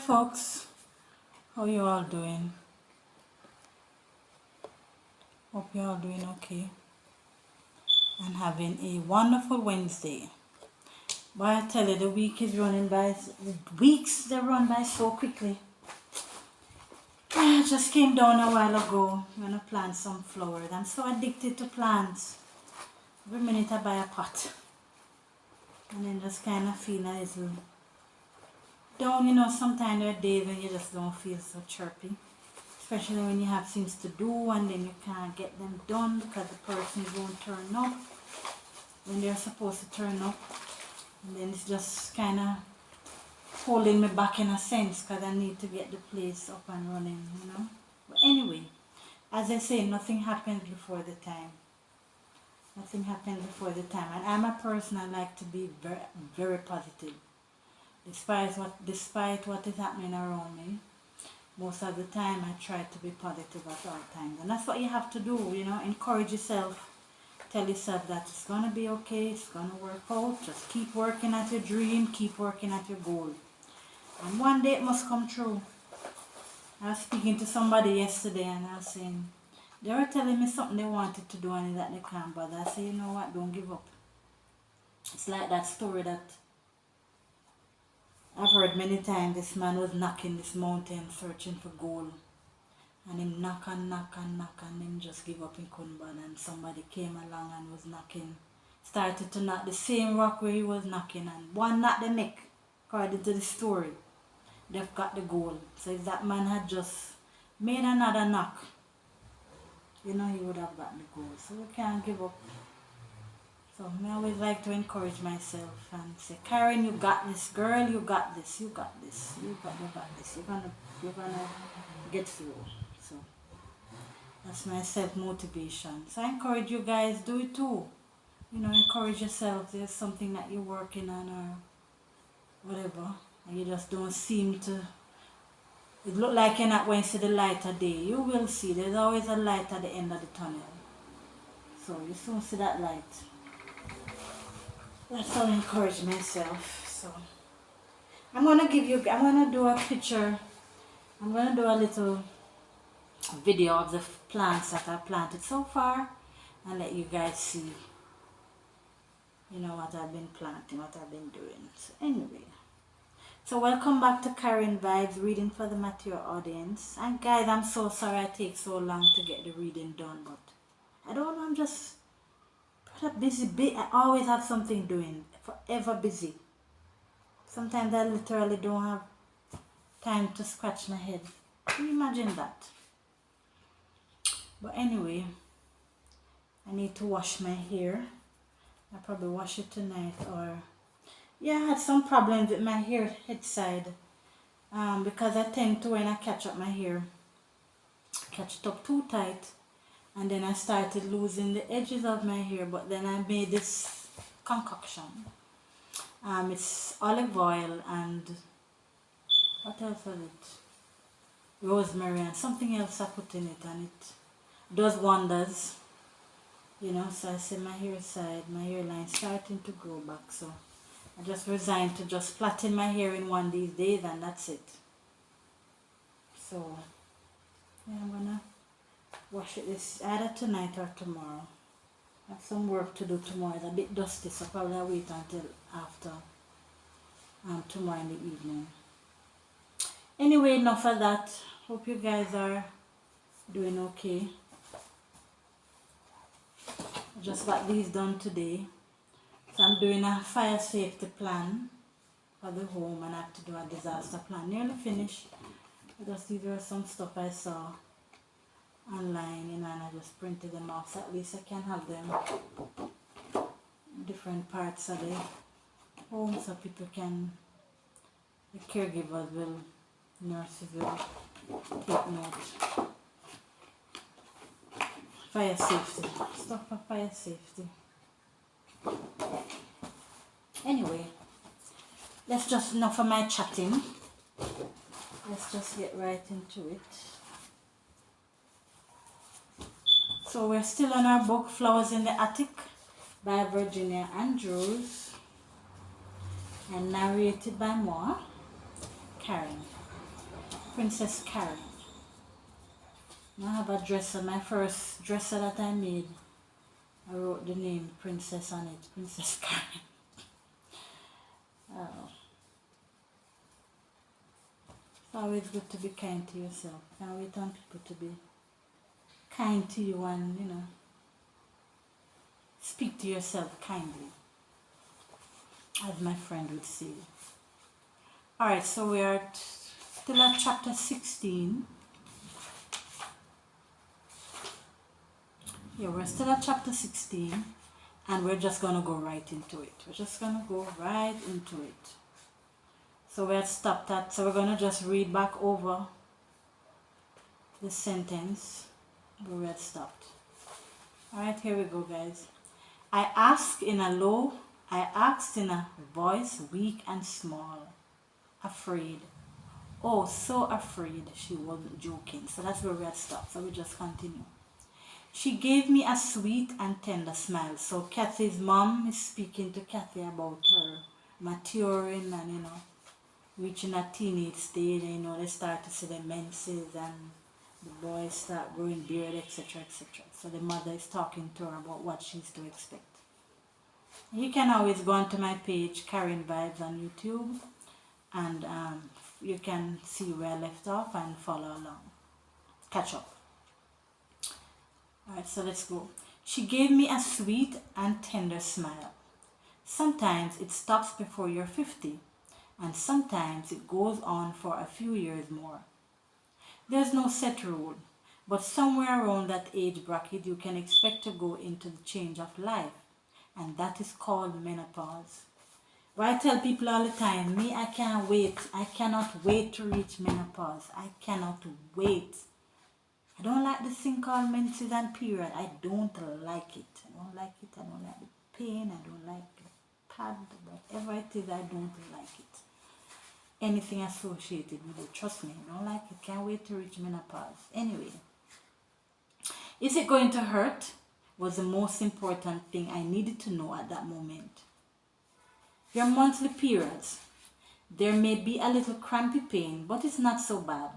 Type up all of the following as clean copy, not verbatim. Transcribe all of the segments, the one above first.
folks, how you all doing? Hope you all doing okay and having a wonderful Wednesday. But I tell you, the week is running by, weeks they run by so quickly. I just came down a while ago. I'm gonna plant some flowers. I'm so addicted to plants. Every minute I buy a pot and then just kind of feel a little down. You know, sometimes there are days when you just don't feel so chirpy, especially when you have things to do and then you can't get them done because the person won't turn up when they're supposed to turn up, and then it's just kind of holding me back in a sense because I need to get the place up and running, you know. But anyway, as I say, nothing happens before the time. Nothing happens before the time, and I'm a person I like to be very, very positive, despite what is happening around me. Most of the time I try to be positive at all times, and that's what you have to do, you know. Encourage yourself, tell yourself that it's gonna be okay, it's gonna work out. Just keep working at your dream, keep working at your goal, and one day it must come true. I was speaking to somebody yesterday and I was saying, they were telling me something they wanted to do and that they can't bother. I say, you know what, don't give up. It's like that story that I've heard many times. This man was knocking this mountain searching for gold, and him knock and knock and knock, and him just give up, he couldn't bother. And somebody came along and was knocking, started to knock the same rock where he was knocking, and one knocked the neck. According to the story, they've got the gold. So if that man had just made another knock, you know, he would have gotten the gold. So we can't give up. So I always like to encourage myself and say, Karen, you got this, girl, you got this, you got this, you got this. You're gonna get through. So that's my self-motivation. So I encourage you guys, do it too. You know, encourage yourself. There's something that you're working on or whatever, and you just don't seem to, it look like you're not going to see the light of day. You will see. There's always a light at the end of the tunnel. So you soon see that light. That's how I encourage myself. So I'm gonna do a picture. I'm gonna do a little video of the plants that I've planted so far and let you guys see, you know, what I've been planting, what I've been doing. So anyway. So welcome back to Karen Vibes, reading for the mature audience. And guys, I'm so sorry I take so long to get the reading done, but I don't know, I'm just busy. I always have something doing, forever busy. Sometimes I literally don't have time to scratch my head. Can you imagine that? But anyway, I need to wash my hair. I'll probably wash it tonight, or yeah, I had some problems with my hair head side, because I tend to, when I catch up my hair, catch it up too tight, and then I started losing the edges of my hair. But then I made this concoction. It's olive oil and what else was it? Rosemary and something else I put in it, and it does wonders. You know, so I see my hairline starting to grow back. So I just resigned to just plaiting my hair in one these days, and that's it. So yeah, I'm gonna wash it this either tonight or tomorrow. I have some work to do tomorrow. It's a bit dusty, so probably I'll wait until after tomorrow in the evening. Anyway, enough of that. Hope you guys are doing okay. I just got these done today. So I'm doing a fire safety plan for the home, and I have to do a disaster plan. Nearly finished. These were some stuff I saw online, you know, and I just printed them off, so at least I can have them in different parts of the home, so people can, the caregivers will, nurses will take note. Fire safety, stuff for fire safety. Anyway, that's just enough of my chatting. Let's just get right into it. So we're still on our book, Flowers in the Attic by Virginia Andrews, and narrated by Karen. Princess Carrie. I have a dresser, my first dresser that I made. I wrote the name Princess on it, Princess Carrie. Oh. It's always good to be kind to yourself. Can't wait on people to be kind to you and, speak to yourself kindly, as my friend would say. Alright, so we are still at chapter 16. Yeah, we're still at chapter 16, and we're just going to go right into it. We're just going to go right into it. So we had stopped at, so we're going to just read back over the sentence where we had stopped. Alright, here we go, guys. I asked in a voice weak and small, afraid. Oh, so afraid. She wasn't joking. So that's where we had stopped. So we just continue. She gave me a sweet and tender smile. So Kathy's mom is speaking to Kathy about her maturing and, reaching a teenage stage. And, they start to see the menses and the boys start growing beard, etc., etc. So the mother is talking to her about what she's to expect. You can always go onto my page, Karen Vibes on YouTube, and you can see where I left off and follow along. Catch up. Alright, so let's go. She gave me a sweet and tender smile. Sometimes it stops before you're 50, and sometimes it goes on for a few years more. There's no set rule, but somewhere around that age bracket you can expect to go into the change of life, and that is called menopause. But I tell people all the time, I can't wait. I cannot wait to reach menopause. I cannot wait. I don't like this thing called menses and period. I don't like it. I don't like it. I don't like the pain. I don't like the pad. Whatever it is, I don't like it. Anything associated with it, trust me, I don't like it. Can't wait to reach menopause. Anyway, is it going to hurt? Was the most important thing I needed to know at that moment. Your monthly periods. There may be a little crampy pain, but it's not so bad.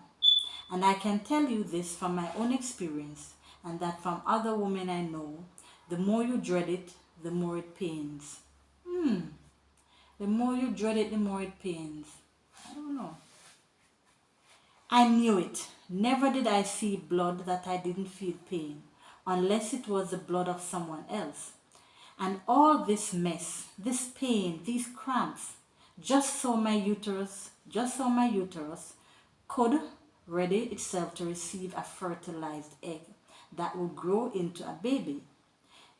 And I can tell you this from my own experience, and that from other women I know, the more you dread it, the more it pains. The more you dread it, the more it pains. I don't know. I knew it. Never did I see blood that I didn't feel pain, unless it was the blood of someone else. And all this mess, this pain, these cramps, just so my uterus could ready itself to receive a fertilized egg that would grow into a baby.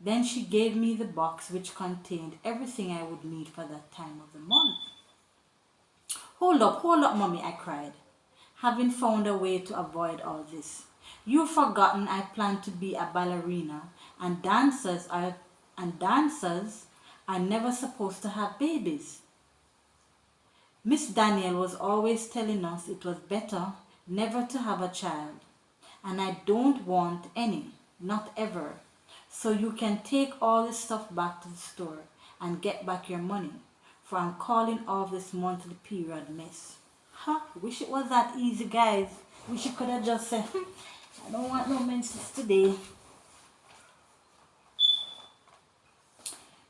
Then she gave me the box which contained everything I would need for that time of the month. Hold up, mommy, I cried, having found a way to avoid all this. You've forgotten I plan to be a ballerina, and dancers are never supposed to have babies. Miss Daniel was always telling us it was better never to have a child, and I don't want any, not ever. So you can take all this stuff back to the store and get back your money, for I'm calling all this monthly period mess. Wish it was that easy, guys. Wish you could have just said, I don't want no menses today.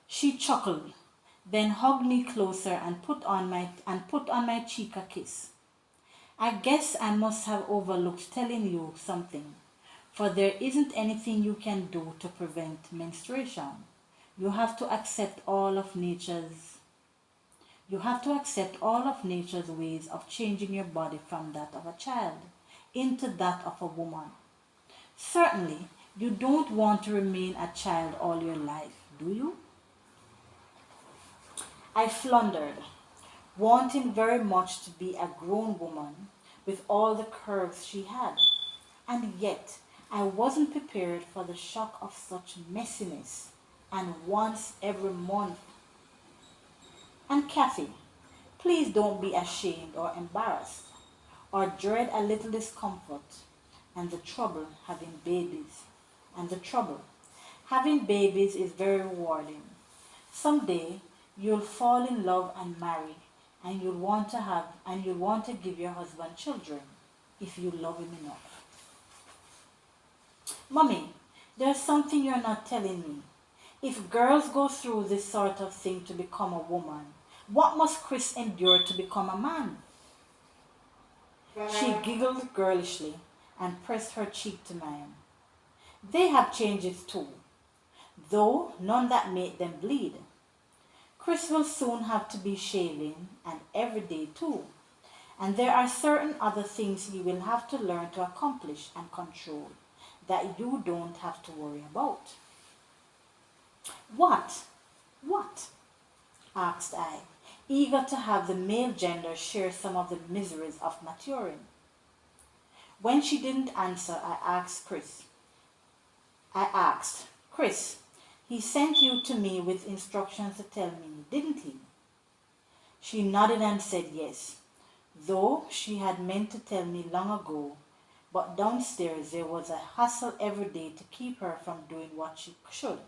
She chuckled, then hugged me closer and put on my cheek a kiss. I guess I must have overlooked telling you something, for there isn't anything you can do to prevent menstruation. You have to accept all of nature's ways of changing your body from that of a child into that of a woman. Certainly, you don't want to remain a child all your life, do you? I floundered, wanting very much to be a grown woman with all the curves she had. And yet, I wasn't prepared for the shock of such messiness, and once every month. And Kathy, please don't be ashamed or embarrassed, or dread a little discomfort, and the trouble having babies. Having babies is very rewarding. Someday, you'll fall in love and marry, and you'll want to give your husband children. if you love him enough. Mommy, there's something you're not telling me. If girls go through this sort of thing to become a woman, what must Chris endure to become a man? She giggled girlishly and pressed her cheek to mine. They have changes too, though none that make them bleed. Chris will soon have to be shaving, and every day too. And there are certain other things he will have to learn to accomplish and control that you don't have to worry about. What? What? Asked I, eager to have the male gender share some of the miseries of maturing. When she didn't answer, I asked, Chris, he sent you to me with instructions to tell me, didn't he? She nodded and said yes, though she had meant to tell me long ago, but downstairs there was a hustle every day to keep her from doing what she should.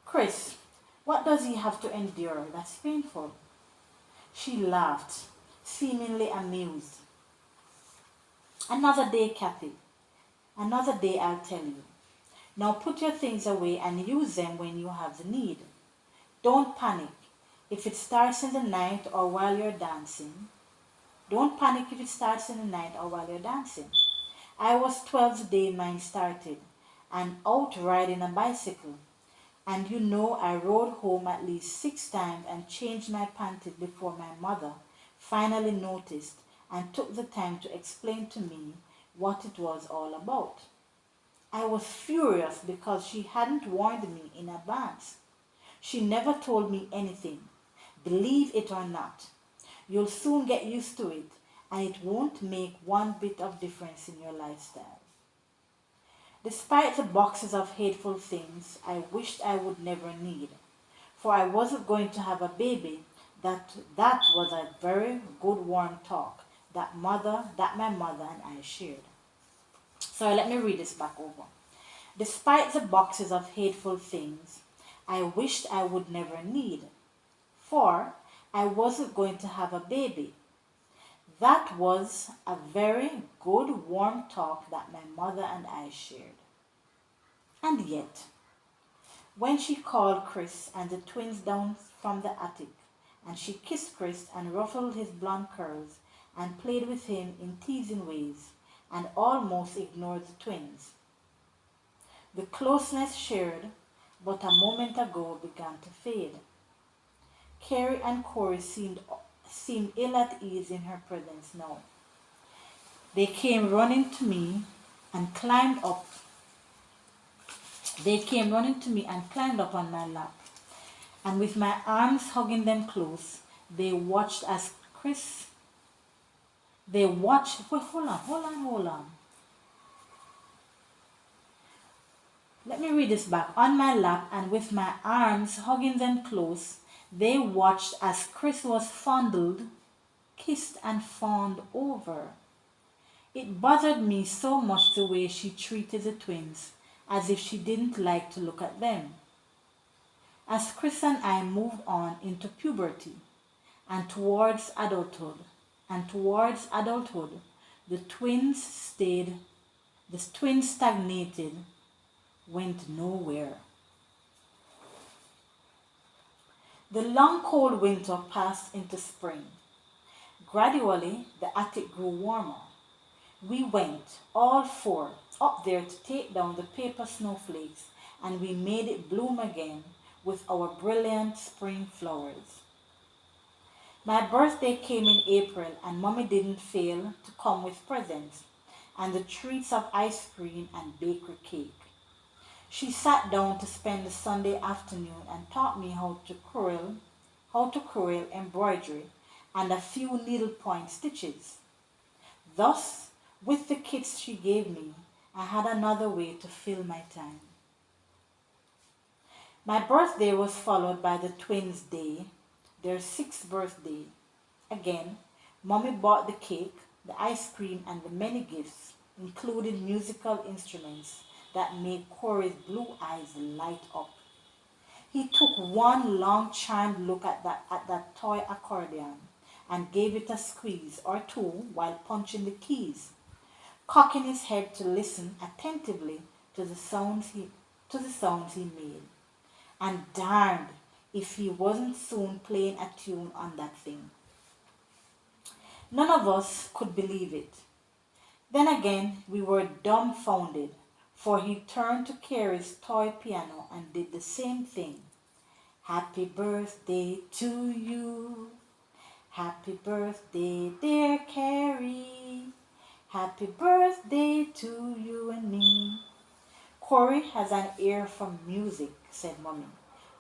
Chris, what does he have to endure that's painful? She laughed, seemingly amused. Another day, Kathy. Another day, I'll tell you. Now put your things away and use them when you have the need. Don't panic if it starts in the night or while you're dancing. Don't panic if it starts in the night or while you're dancing. I was 12 the day mine started and out riding a bicycle. And you know I rode home at least 6 times and changed my panties before my mother finally noticed and took the time to explain to me what it was all about. I was furious because she hadn't warned me in advance. She never told me anything, believe it or not. You'll soon get used to it, and it won't make one bit of difference in your lifestyle. Despite the boxes of hateful things I wished I would never need, for I wasn't going to have a baby, that was a very good warm talk that my mother and I shared. So let me read this back over. Despite the boxes of hateful things I wished I would never need, for I wasn't going to have a baby. That was a very good warm talk that my mother and I shared. And yet, when she called Chris and the twins down from the attic, and she kissed Chris and ruffled his blonde curls and played with him in teasing ways and almost ignored the twins, the closeness shared but a moment ago began to fade. Carrie and Corey seemed ill at ease in her presence now. They came running to me and climbed up on my lap, and with my arms hugging them close, they watched as Chris. Hold on. Let me read this back. On my lap and with my arms hugging them close, they watched as Chris was fondled, kissed and fawned over. It bothered me so much the way she treated the twins, as if she didn't like to look at them. As Chris and I moved on into puberty and towards adulthood, the twins stagnated, went nowhere. The long cold winter passed into spring. Gradually, the attic grew warmer. We went, all 4, up there to take down the paper snowflakes, and we made it bloom again with our brilliant spring flowers. My birthday came in April, and Mommy didn't fail to come with presents and the treats of ice cream and bakery cake. She sat down to spend the Sunday afternoon and taught me how to crewel embroidery and a few needlepoint stitches. Thus, with the kits she gave me, I had another way to fill my time. My birthday was followed by the twins' day, their 6th birthday. Again, Mommy bought the cake, the ice cream, and the many gifts, including musical instruments that made Corey's blue eyes light up. He took one long charmed look at that toy accordion and gave it a squeeze or two while punching the keys, cocking his head to listen attentively to the sounds he made. And darned if he wasn't soon playing a tune on that thing. None of us could believe it. Then again, we were dumbfounded, for he turned to Carrie's toy piano and did the same thing. Happy birthday to you. Happy birthday, dear Carrie. Happy birthday to you and me. Corey has an ear for music, said Mummy,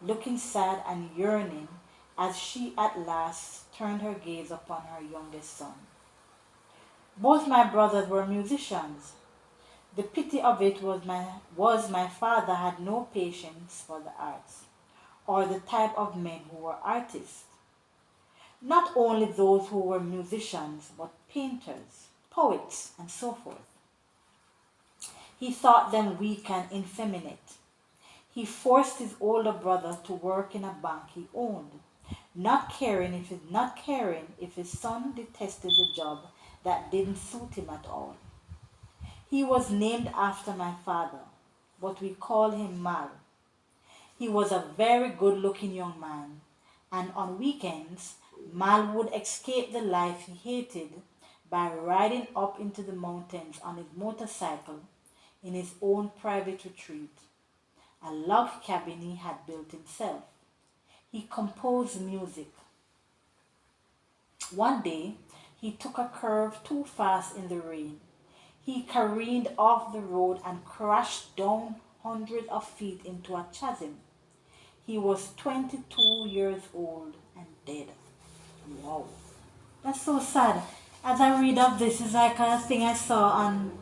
looking sad and yearning as she at last turned her gaze upon her youngest son. Both my brothers were musicians. The pity of it was my father had no patience for the arts, or the type of men who were artists. Not only those who were musicians, but painters, poets, and so forth. He thought them weak and effeminate. He forced his older brother to work in a bank he owned, not caring if his son detested the job that didn't suit him at all. He was named after my father, but we called him Mal. He was a very good-looking young man, and on weekends, Mal would escape the life he hated by riding up into the mountains on his motorcycle in his own private retreat, a log cabin he had built himself. He composed music. One day, he took a curve too fast in the rain. He careened off the road and crashed down hundreds of feet into a chasm. He was 22 years old and dead. Wow. That's so sad. As I read of this, it's like a thing I saw on,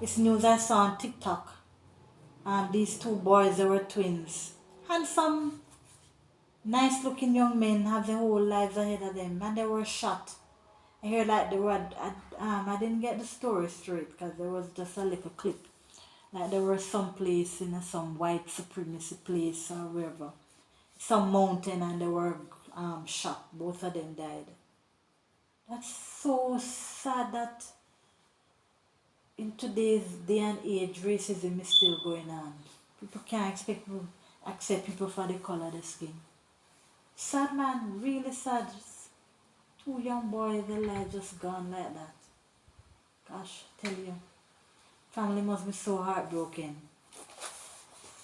it's news I saw on TikTok. These two boys, they were twins. Handsome, nice looking young men have their whole lives ahead of them, and they were shot. I hear like they were, I didn't get the story straight because there was just a little clip. Like they were someplace in some white supremacy place or wherever. Some mountain, and they were shot. Both of them died. That's so sad that in today's day and age, racism is still going on. People can't accept people for the color of their skin. Sad, man, really sad. Just two young boys, their life just gone like that. Gosh, I tell you, family must be so heartbroken.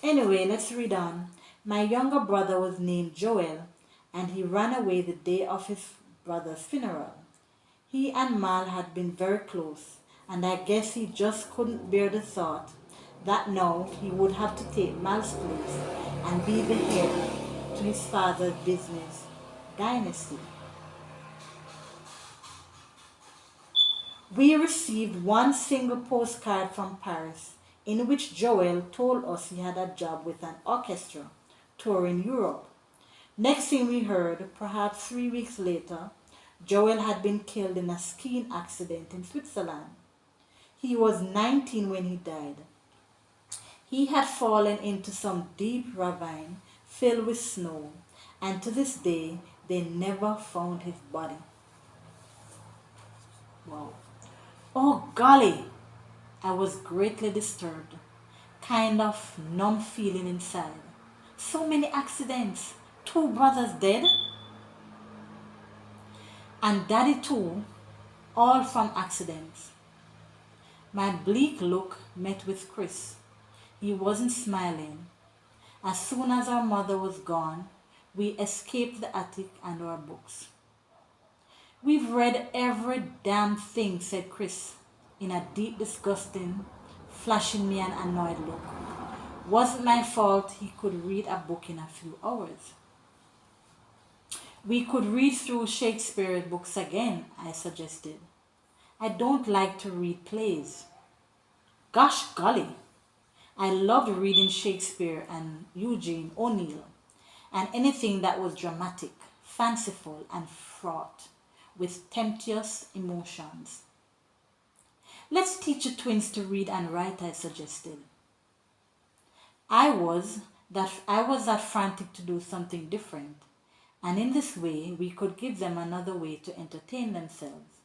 Anyway, let's read on. My younger brother was named Joel, and he ran away the day of his brother's funeral. He and Mal had been very close, and I guess he just couldn't bear the thought that now he would have to take Mal's place and be the heir to his father's business dynasty. We received one single postcard from Paris in which Joel told us he had a job with an orchestra touring Europe. Next thing we heard, perhaps 3 weeks later, Joel had been killed in a skiing accident in Switzerland. He was 19 when he died. He had fallen into some deep ravine filled with snow, and to this day they never found his body. Wow. Oh golly! I was greatly disturbed, kind of numb feeling inside. So many accidents, 2 brothers dead, and daddy too, all from accidents. My bleak look met with Chris. He wasn't smiling. As soon as our mother was gone, we escaped the attic and our books. We've read every damn thing, said Chris, in a deep, disgusting, flashing me an annoyed look. Wasn't my fault he could read a book in a few hours. We could read through Shakespeare's books again, I suggested. I don't like to read plays. Gosh golly, I loved reading Shakespeare and Eugene O'Neill, and anything that was dramatic, fanciful, and fraught with tempestuous emotions. Let's teach the twins to read and write, I suggested. I was that frantic to do something different, And in this way, we could give them another way to entertain themselves.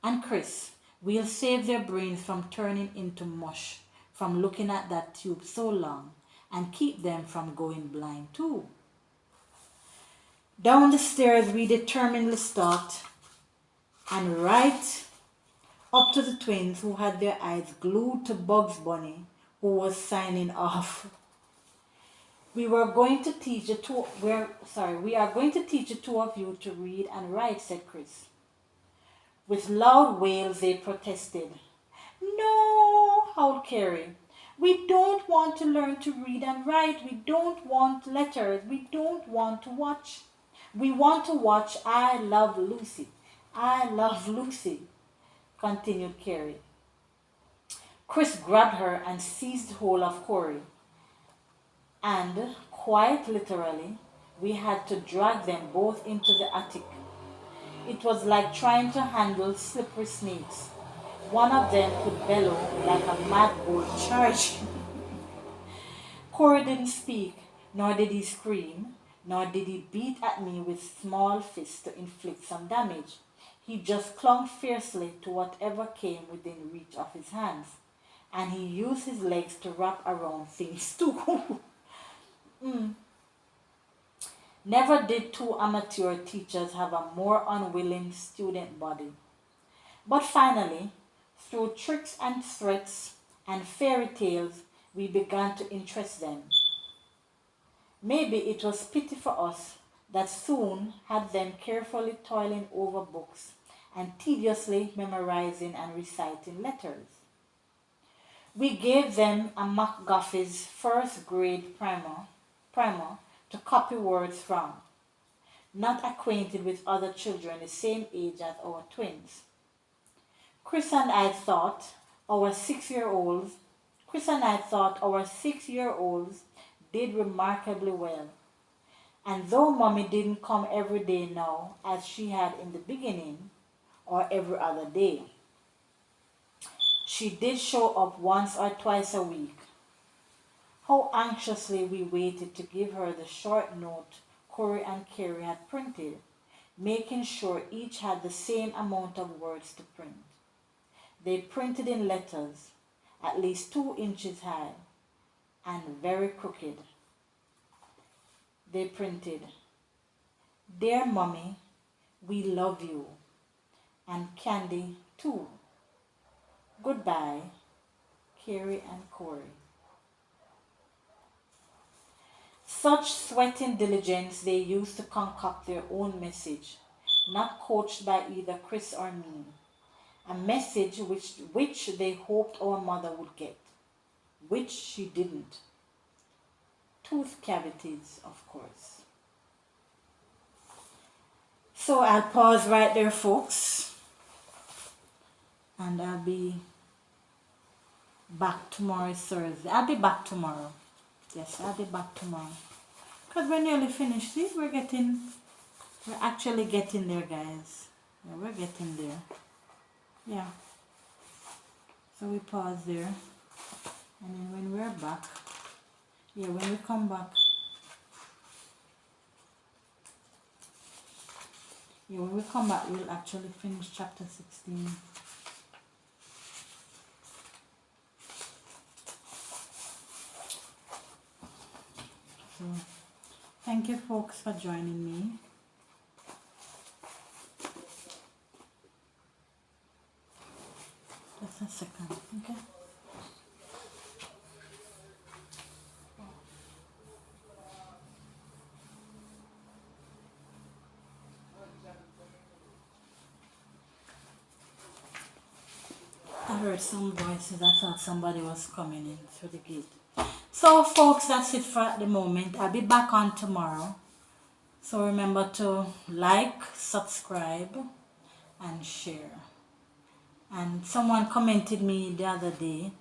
And Chris, we'll save their brains from turning into mush from looking at that tube so long, and keep them from going blind too. Down the stairs we determinedly stalked, and right up to the twins, who had their eyes glued to Bugs Bunny, who was signing off. We are going to teach the two of you to read and write, said Chris. With loud wails they protested. No, howled Carrie. We don't want to learn to read and write. We don't want letters. We don't want to watch. We want to watch I Love Lucy. I Love Lucy, continued Carrie. Chris grabbed her and seized hold of Corey. And, quite literally, we had to drag them both into the attic. It was like trying to handle slippery snakes. One of them could bellow like a mad bull charging. Corey didn't speak, nor did he scream, nor did he beat at me with small fists to inflict some damage. He just clung fiercely to whatever came within reach of his hands, and he used his legs to wrap around things too. Never did two amateur teachers have a more unwilling student body. But finally, through tricks and threats and fairy tales, we began to interest them. Maybe it was pity for us that soon had them carefully toiling over books and tediously memorizing and reciting letters. We gave them a McGuffey's first grade primer to copy words from, not acquainted with other children the same age as our twins. Chris and I thought our 6-year-olds did remarkably well. And though Mommy didn't come every day now as she had in the beginning, or every other day, she did show up once or twice a week. How anxiously we waited to give her the short note Corey and Carrie had printed, making sure each had the same amount of words to print. They printed in letters, at least 2 inches high, and very crooked. They printed, Dear Mommy, we love you, and Candy too. Goodbye, Carrie and Corey. Such sweating diligence they used to concoct their own message, not coached by either Chris or me. A message which they hoped our mother would get, which she didn't. Tooth cavities, of course. So I'll pause right there, folks. And I'll be back tomorrow, Thursday. I'll be back tomorrow. Yes, I'll be back tomorrow. Because we're nearly finished. See, we're actually getting there, guys. Yeah, we're getting there. Yeah. So we pause there. And then when we're back, when we come back, we'll actually finish chapter 16. So, thank you folks for joining me. Just a second, okay? I heard some voices. I thought somebody was coming in through the gate. So folks, that's it for the moment. I'll be back on tomorrow. So remember to like, subscribe, and share. And someone commented me the other day.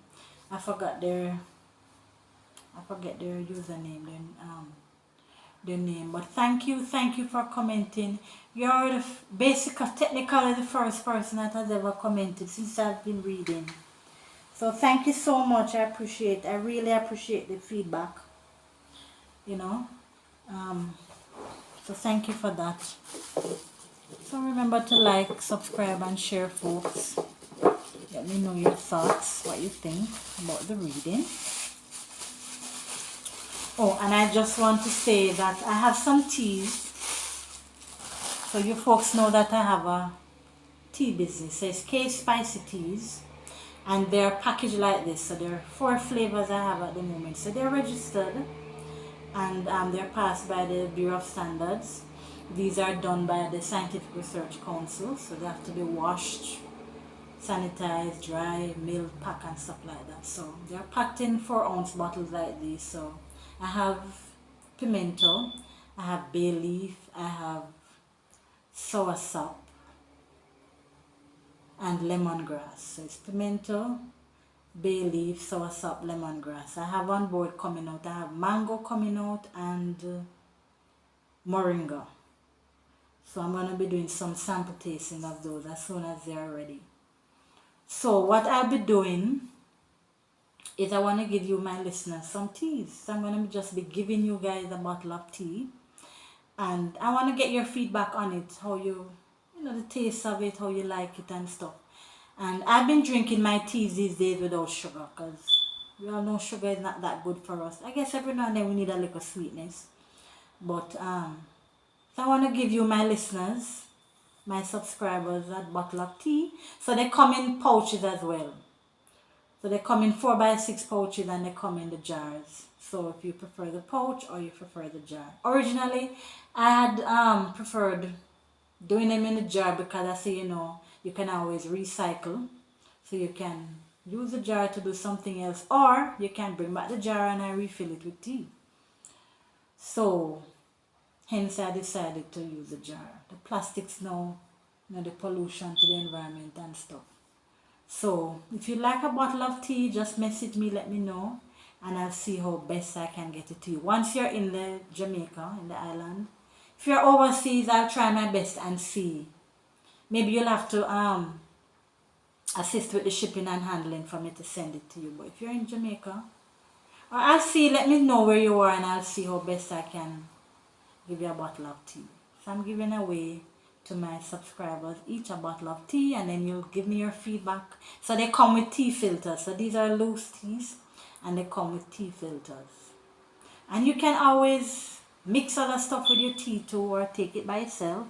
I forget their username, their name. But thank you for commenting. You're technically the first person that has ever commented since I've been reading. So thank you so much. I really appreciate the feedback. So thank you for that. So remember to like, subscribe, and share, folks. Let me know your thoughts, what you think about the reading. Oh, and I just want to say that I have some teas. So you folks know that I have a tea business. So it's K Spicy Teas. And they're packaged like this. So there are 4 flavors I have at the moment. So they're registered. And they're passed by the Bureau of Standards. These are done by the Scientific Research Council. So they have to be washed, sanitized, dry, milled, packed, and stuff like that. So they're packed in 4-ounce bottles like this. So I have pimento, I have bay leaf, I have soursop, and lemongrass. So it's pimento, bay leaf, soursop, lemongrass. I have on board coming out. I have mango coming out and moringa. So I'm going to be doing some sample tasting of those as soon as they are ready. So what I'll be doing is I want to give you, my listeners, some teas. So I'm going to just be giving you guys a bottle of tea. And I want to get your feedback on it, how you know, the taste of it, how you like it and stuff. And I've been drinking my teas these days without sugar because we all know sugar is not that good for us. I guess every now and then we need a little sweetness. But so I want to give you, my listeners, my subscribers, a bottle of tea. So they come in pouches as well. So they come in 4x6 pouches and they come in the jars. So if you prefer the pouch or you prefer the jar. Originally, I had preferred doing them in the jar because I say, you know, you can always recycle. So you can use the jar to do something else, or you can bring back the jar and I refill it with tea. So hence I decided to use the jar. The plastics now, you know, the pollution to the environment and stuff. So if you like a bottle of tea, just message me, let me know, and I'll see how best I can get it to you. Once you're in the Jamaica, in the island, if you're overseas, I'll try my best and see. Maybe you'll have to assist with the shipping and handling for me to send it to you. But if you're in Jamaica, or I'll see, let me know where you are and I'll see how best I can give you a bottle of tea. So I'm giving away to my subscribers each a bottle of tea, and then you'll give me your feedback. So they come with tea filters. So these are loose teas and they come with tea filters. And you can always mix other stuff with your tea too, or take it by itself.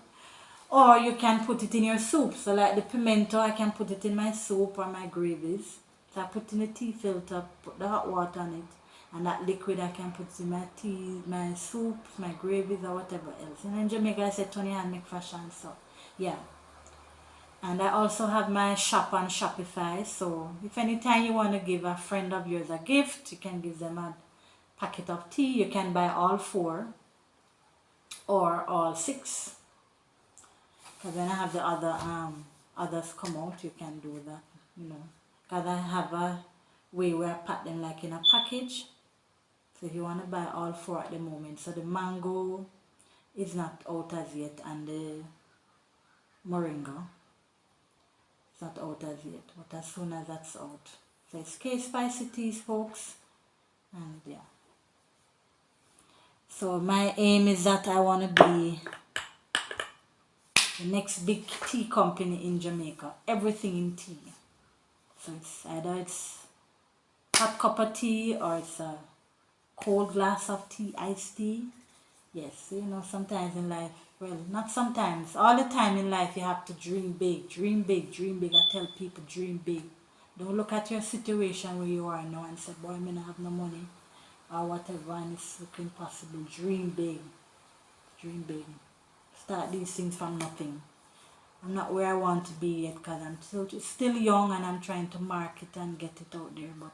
Or you can put it in your soup. So like the pimento, I can put it in my soup or my gravies. So I put in the tea filter, put the hot water on it. And that liquid I can put in my tea, my soups, my gravies, or whatever else. And in Jamaica I say Tony and make fashion, so yeah. And I also have my shop on Shopify. So if anytime you want to give a friend of yours a gift, you can give them a packet of tea. You can buy all 4 or all 6. Because when I have the others come out, you can do that, you know. Because I have a way where I pack them like in a package. So if you want to buy all 4 at the moment. So the mango is not out as yet, and the moringa is not out as yet. But as soon as that's out. So it's K Spicy Teas, folks. And yeah. So my aim is that I want to be the next big tea company in Jamaica. Everything in tea. So it's either it's hot cup of tea or it's a cold glass of tea, iced tea. Yes, you know, sometimes in life, well, not sometimes, all the time in life you have to dream big, dream big, dream big. I tell people, dream big. Don't look at your situation where you are now and say, boy, I may not have no money or whatever, and it's looking possible. Dream big, dream big. Start these things from nothing. I'm not where I want to be yet because I'm still young and I'm trying to market and get it out there, but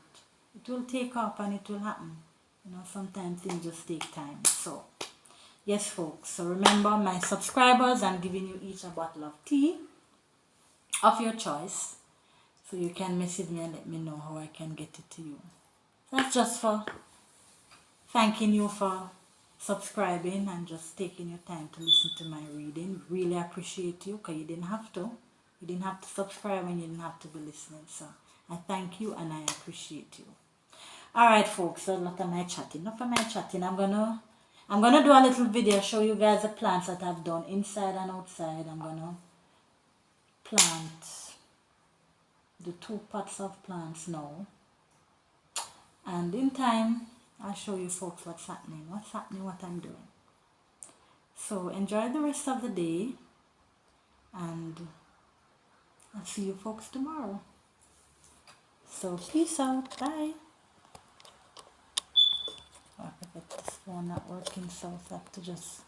it will take off and it will happen. You know, sometimes things just take time. So, yes, folks. So remember, my subscribers, I'm giving you each a bottle of tea of your choice. So you can message me and let me know how I can get it to you. That's just for thanking you for subscribing and just taking your time to listen to my reading. Really appreciate you, because you didn't have to. You didn't have to subscribe and you didn't have to be listening. So I thank you and I appreciate you. Alright, folks, so a lot of my chatting. Enough of my chatting. I'm I'm gonna do a little video, show you guys the plants that I've done inside and outside. I'm gonna plant the 2 pots of plants now, and in time I'll show you folks what's happening, what I'm doing. So enjoy the rest of the day, and I'll see you folks tomorrow. So peace out, bye. I forget this phone not working, so I have to just